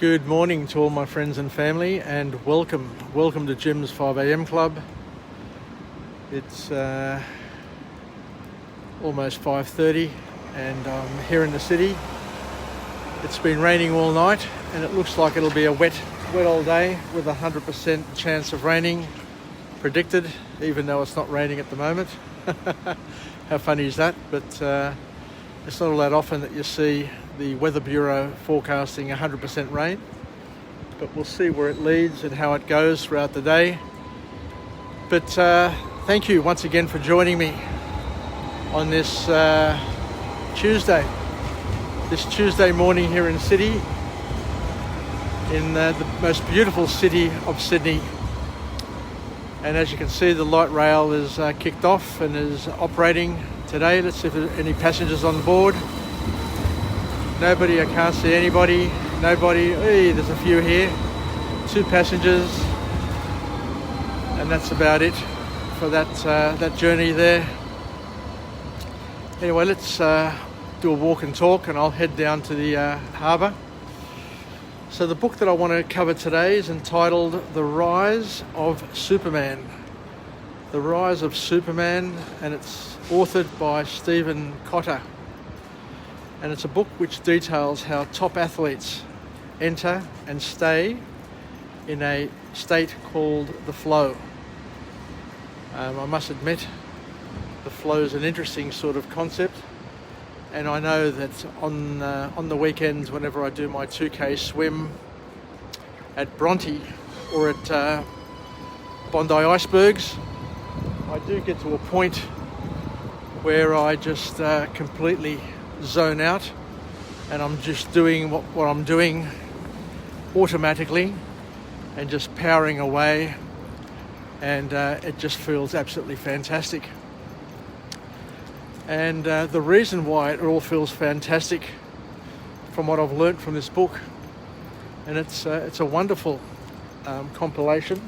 Good morning to all my friends and family, and welcome to Jim's 5am Club. It's almost 5:30 and I'm here in the city. It's been raining all night and it looks like it'll be a wet all day with 100% chance of raining predicted, even though it's not raining at the moment. How funny is that? But it's not all that often that you see the Weather Bureau forecasting 100% rain, but we'll see where it leads and how it goes throughout the day. But thank you once again for joining me on this Tuesday morning here in Sydney, in the most beautiful city of Sydney. And as you can see, the light rail is kicked off and is operating today. Let's see if there are any passengers on board. Nobody, I can't see anybody. Nobody. Hey, there's a few here. 2 passengers, and that's about it for that journey there. Anyway, let's do a walk and talk, and I'll head down to the harbour. So the book that I want to cover today is entitled The Rise of Superman. The Rise of Superman, and it's authored by Steven Kotler. And it's a book which details how top athletes enter and stay in a state called the flow. I must admit, the flow is an interesting sort of concept, and I know that on the weekends, whenever I do my 2K swim at Bronte or at Bondi Icebergs, I do get to a point where I just completely zone out, and I'm just doing what I'm doing automatically and just powering away, and it just feels absolutely fantastic. And the reason why it all feels fantastic, from what I've learnt from this book, and it's a wonderful compilation,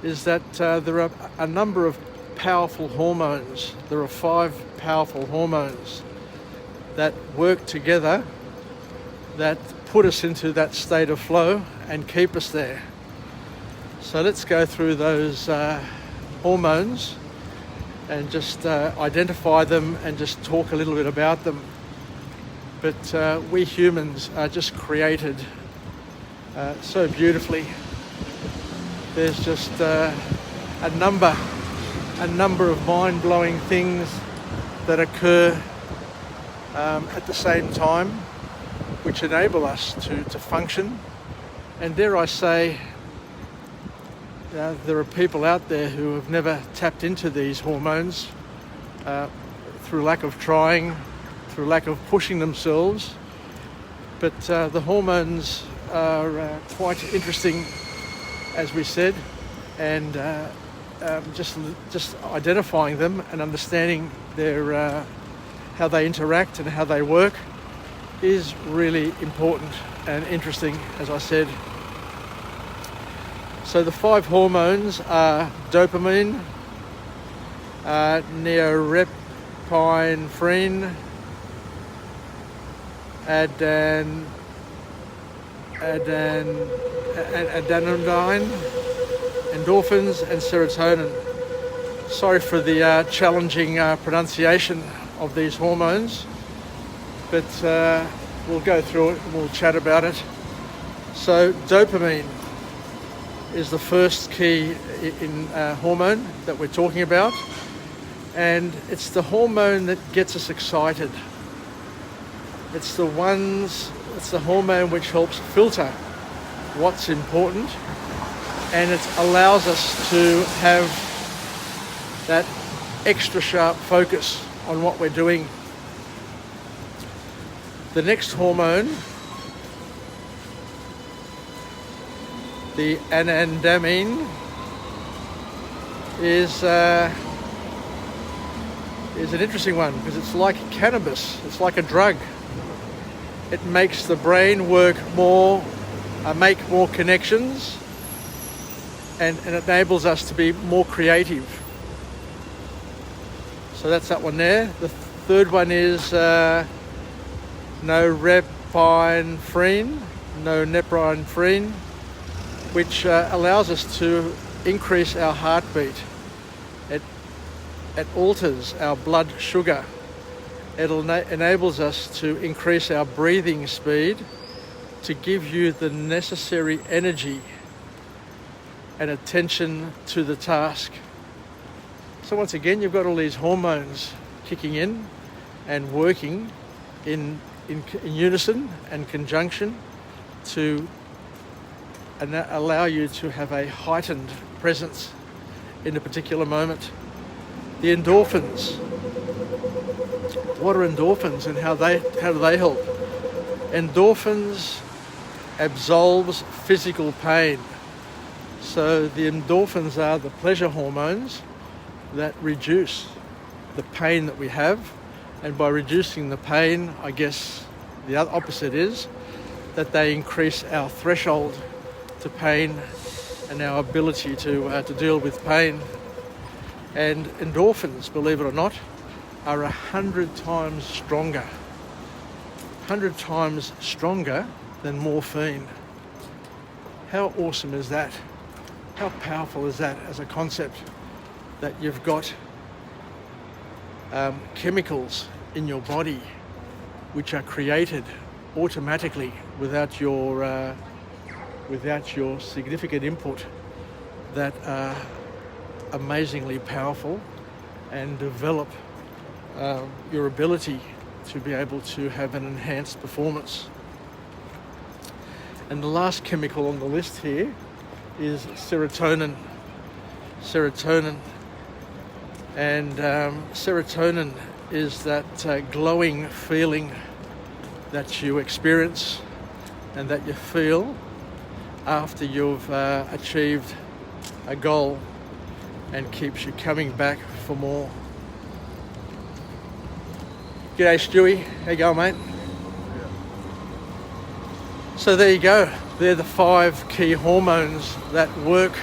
is that there are a number of powerful hormones. There are 5 powerful hormones that work together, that put us into that state of flow and keep us there. So let's go through those hormones and just identify them and just talk a little bit about them. But we humans are just created so beautifully. There's just a number of mind-blowing things that occur at the same time, which enable us to function. And dare I say, there are people out there who have never tapped into these hormones through lack of trying, through lack of pushing themselves. But the hormones are quite interesting, as we said, and just identifying them and understanding their how they interact and how they work is really important and interesting, as I said. So the 5 hormones are dopamine, norepinephrine, adenine, endorphins, and serotonin. Sorry for the challenging pronunciation of these hormones, but we'll go through it and we'll chat about it. So dopamine is the first key in hormone that we're talking about, and it's the hormone that gets us excited. It's the hormone which helps filter what's important, and it allows us to have that extra sharp focus on what we're doing. The next hormone, the anandamine, is an interesting one because it's like cannabis. It's like a drug. It makes the brain work more, make more connections, and enables us to be more creative. So that's that one there. The third one is norepinephrine, norepinephrine, which allows us to increase our heartbeat. It alters our blood sugar. It enables us to increase our breathing speed to give you the necessary energy and attention to the task. So once again, you've got all these hormones kicking in and working in unison and conjunction to allow you to have a heightened presence in a particular moment. The endorphins. What are endorphins and how do they help? Endorphins absolves physical pain. So the endorphins are the pleasure hormones that reduce the pain that we have, and by reducing the pain, I guess the other opposite is that they increase our threshold to pain and our ability to deal with pain. And endorphins, believe it or not, are 100 times stronger. 100 times stronger than morphine. How awesome is that? How powerful is that as a concept, that you've got chemicals in your body which are created automatically without your significant input, that are amazingly powerful and develop your ability to be able to have an enhanced performance. And the last chemical on the list here is serotonin. And serotonin is that glowing feeling that you experience and that you feel after you've achieved a goal, and keeps you coming back for more. G'day Stewie, how you going, mate? Yeah. So there you go. They're the 5 key hormones that work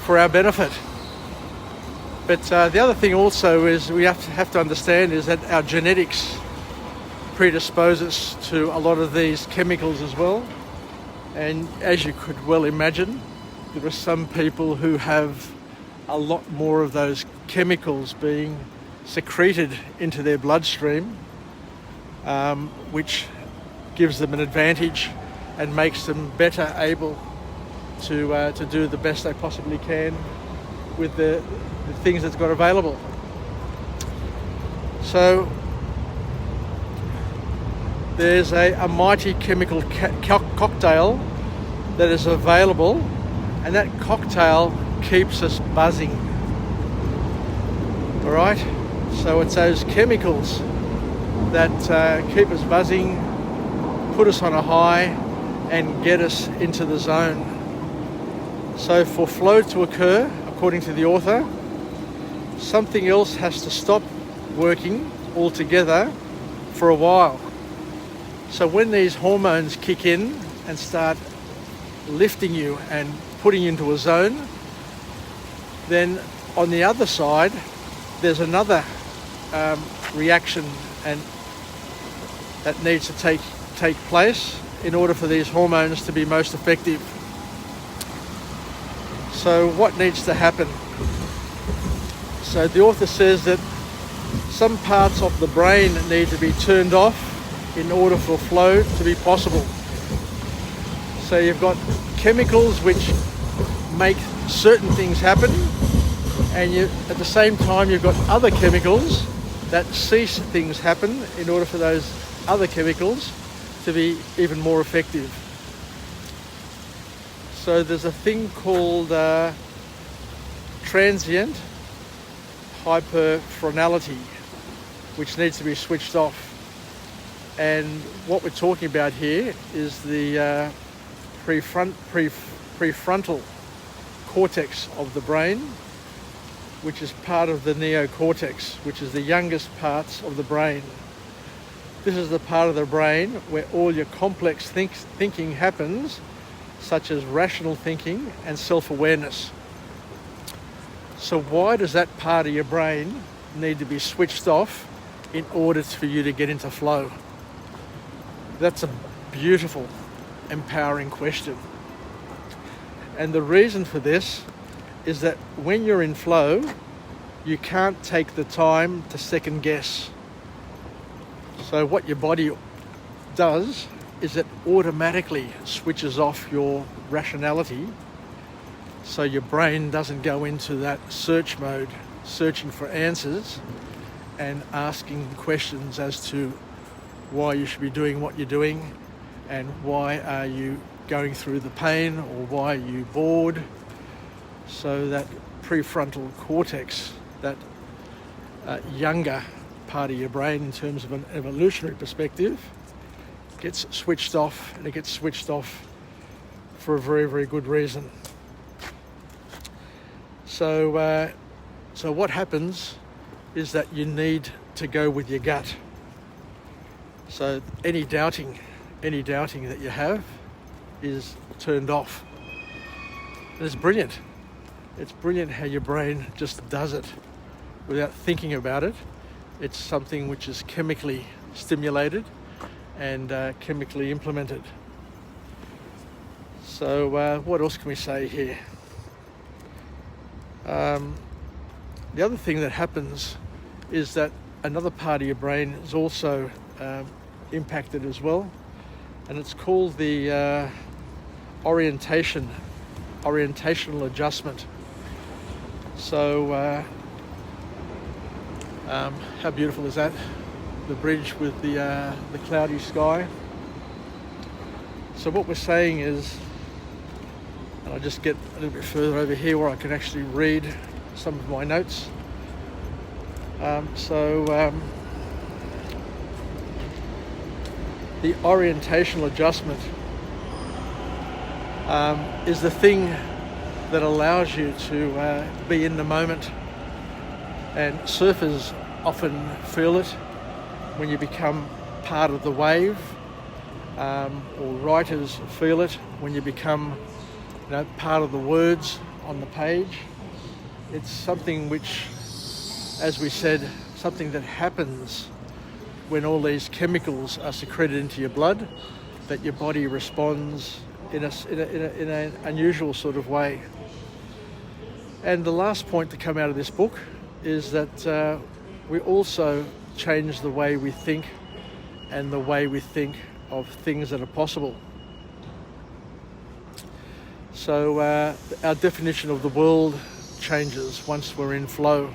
for our benefit. But the other thing also is we have to understand is that our genetics predispose us to a lot of these chemicals as well. And as you could well imagine, there are some people who have a lot more of those chemicals being secreted into their bloodstream, which gives them an advantage and makes them better able to do the best they possibly can with the things that's got available. So there's a mighty chemical cocktail that is available, and that cocktail keeps us buzzing. All right, so it's those chemicals that keep us buzzing, put us on a high, and get us into the zone. So for flow to occur, according to the author, something else has to stop working altogether for a while. So when these hormones kick in and start lifting you and putting you into a zone, then on the other side there's another reaction and that needs to take place in order for these hormones to be most effective. So what needs to happen? So the author says that some parts of the brain need to be turned off in order for flow to be possible. So you've got chemicals which make certain things happen, and at the same time you've got other chemicals that cease things happen in order for those other chemicals to be even more effective. So there's a thing called transient hyperphronality, which needs to be switched off. And what we're talking about here is the prefrontal cortex of the brain, which is part of the neocortex, which is the youngest parts of the brain. This is the part of the brain where all your complex thinking happens, such as rational thinking and self-awareness. So why does that part of your brain need to be switched off in order for you to get into flow? That's a beautiful empowering question. And the reason for this is that when you're in flow, you can't take the time to second guess. So what your body does is it automatically switches off your rationality, so your brain doesn't go into that search mode, searching for answers and asking questions as to why you should be doing what you're doing, and why are you going through the pain, or why are you bored. So that prefrontal cortex, that younger part of your brain in terms of an evolutionary perspective, gets switched off, and it gets switched off for a very, very good reason. So what happens is that you need to go with your gut. So any doubting that you have is turned off. And it's brilliant. It's brilliant how your brain just does it without thinking about it. It's something which is chemically stimulated and chemically implemented. So what else can we say here? The other thing that happens is that another part of your brain is also impacted as well, and it's called the orientational adjustment. So how beautiful is that? The bridge with the cloudy sky. So what we're saying is, and I'll just get a little bit further over here where I can actually read some of my notes. The orientational adjustment is the thing that allows you to be in the moment. And surfers often feel it when you become part of the wave, or writers feel it when you become part of the words on the page. It's something which, as we said, something that happens when all these chemicals are secreted into your blood, that your body responds in an unusual sort of way. And the last point to come out of this book is that we also change the way we think and the way we think of things that are possible. So our definition of the world changes once we're in flow.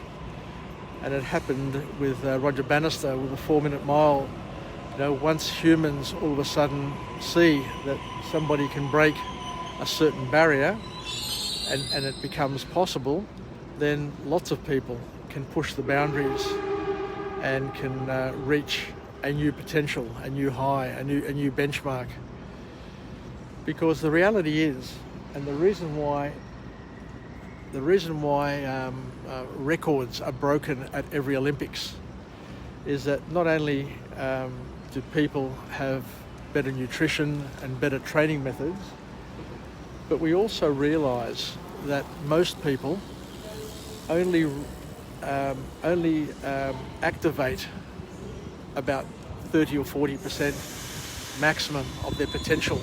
And it happened with Roger Bannister with the 4-minute mile. Once humans all of a sudden see that somebody can break a certain barrier and it becomes possible, then lots of people can push the boundaries and can reach a new potential, a new high, a new benchmark. Because the reality is, and the reason why records are broken at every Olympics, is that not only do people have better nutrition and better training methods, but we also realise that most people only activate about 30 or 40% maximum of their potential.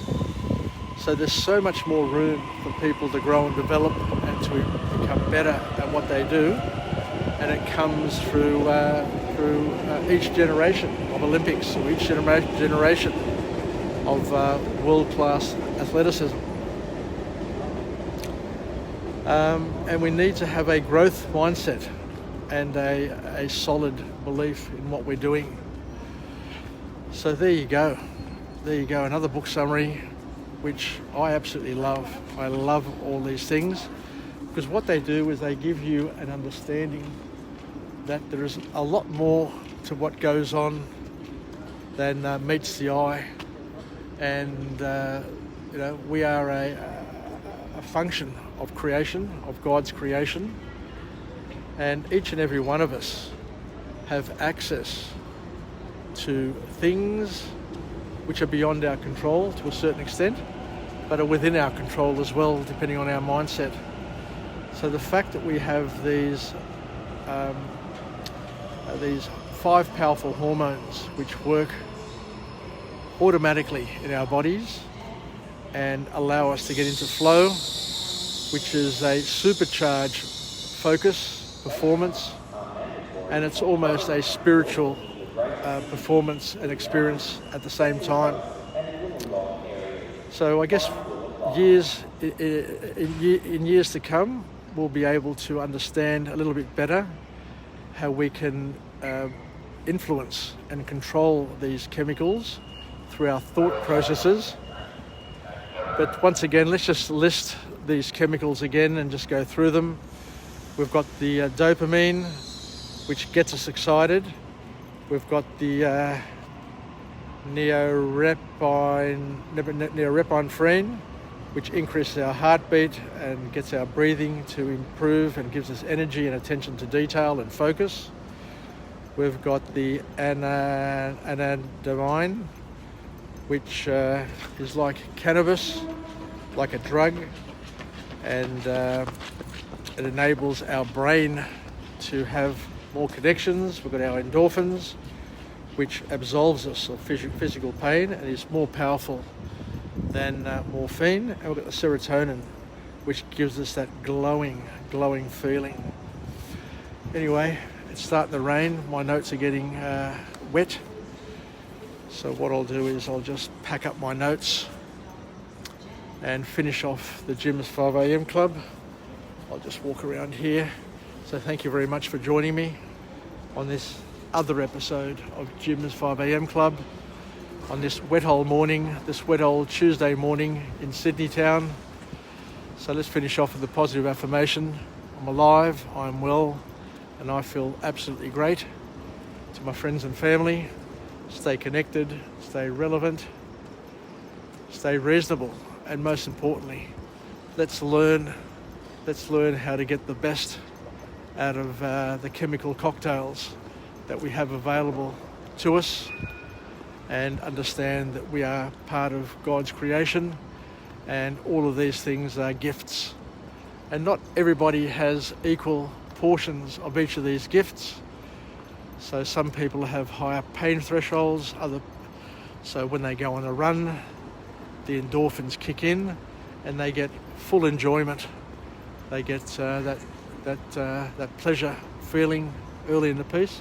So there's so much more room for people to grow and develop and to become better at what they do, and it comes through each generation of Olympics, or each generation of world-class athleticism. And we need to have a growth mindset and a solid belief in what we're doing. So there you go, another book summary which I absolutely love. I love all these things because what they do is they give you an understanding that there is a lot more to what goes on than meets the eye, and we are a function of creation, of God's creation, and each and every one of us have access to things which are beyond our control to a certain extent, but are within our control as well, depending on our mindset. So the fact that we have these 5 powerful hormones which work automatically in our bodies and allow us to get into flow, which is a supercharged focus, performance, and it's almost a spiritual performance and experience at the same time. So I guess in years to come, we'll be able to understand a little bit better how we can influence and control these chemicals through our thought processes. But once again, let's just list these chemicals again and just go through them. We've got the dopamine, which gets us excited. We've got the norepinephrine, which increases our heartbeat and gets our breathing to improve and gives us energy and attention to detail and focus. We've got the anandamide, which is like cannabis, like a drug, and it enables our brain to have more connections. We've got our endorphins, which absolves us of physical pain and is more powerful than morphine. And we've got the serotonin, which gives us that glowing feeling. Anyway, it's starting to rain. My notes are getting wet. So what I'll do is I'll just pack up my notes and finish off the Jim's 5am Club. I'll just walk around here. So thank you very much for joining me on this other episode of Jim's 5am Club on this wet old morning, this wet old Tuesday morning in Sydney town. So let's finish off with a positive affirmation. I'm alive, I'm well, and I feel absolutely great. To my friends and family, stay connected, stay relevant, stay reasonable, and most importantly, let's learn how to get the best out of the chemical cocktails that we have available to us, and understand that we are part of God's creation, and all of these things are gifts. And not everybody has equal portions of each of these gifts. So some people have higher pain thresholds, so when they go on a run, the endorphins kick in and they get full enjoyment. They get that pleasure feeling early in the piece,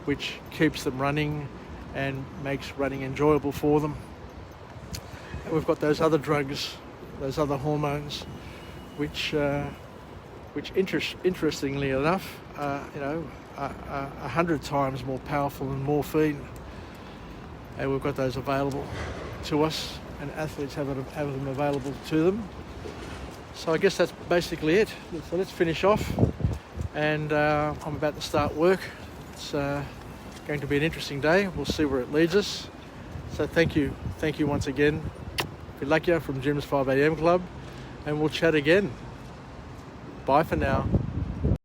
which keeps them running and makes running enjoyable for them. And we've got those other drugs, those other hormones, which interestingly enough, 100 times more powerful than morphine. And we've got those available to us, and athletes have them available to them. So I guess that's basically it. So let's finish off, and I'm about to start work. It's going to be an interesting day. We'll see where it leads us. So thank you once again. Good luck you from Jim's 5am Club, and we'll chat again. Bye for now.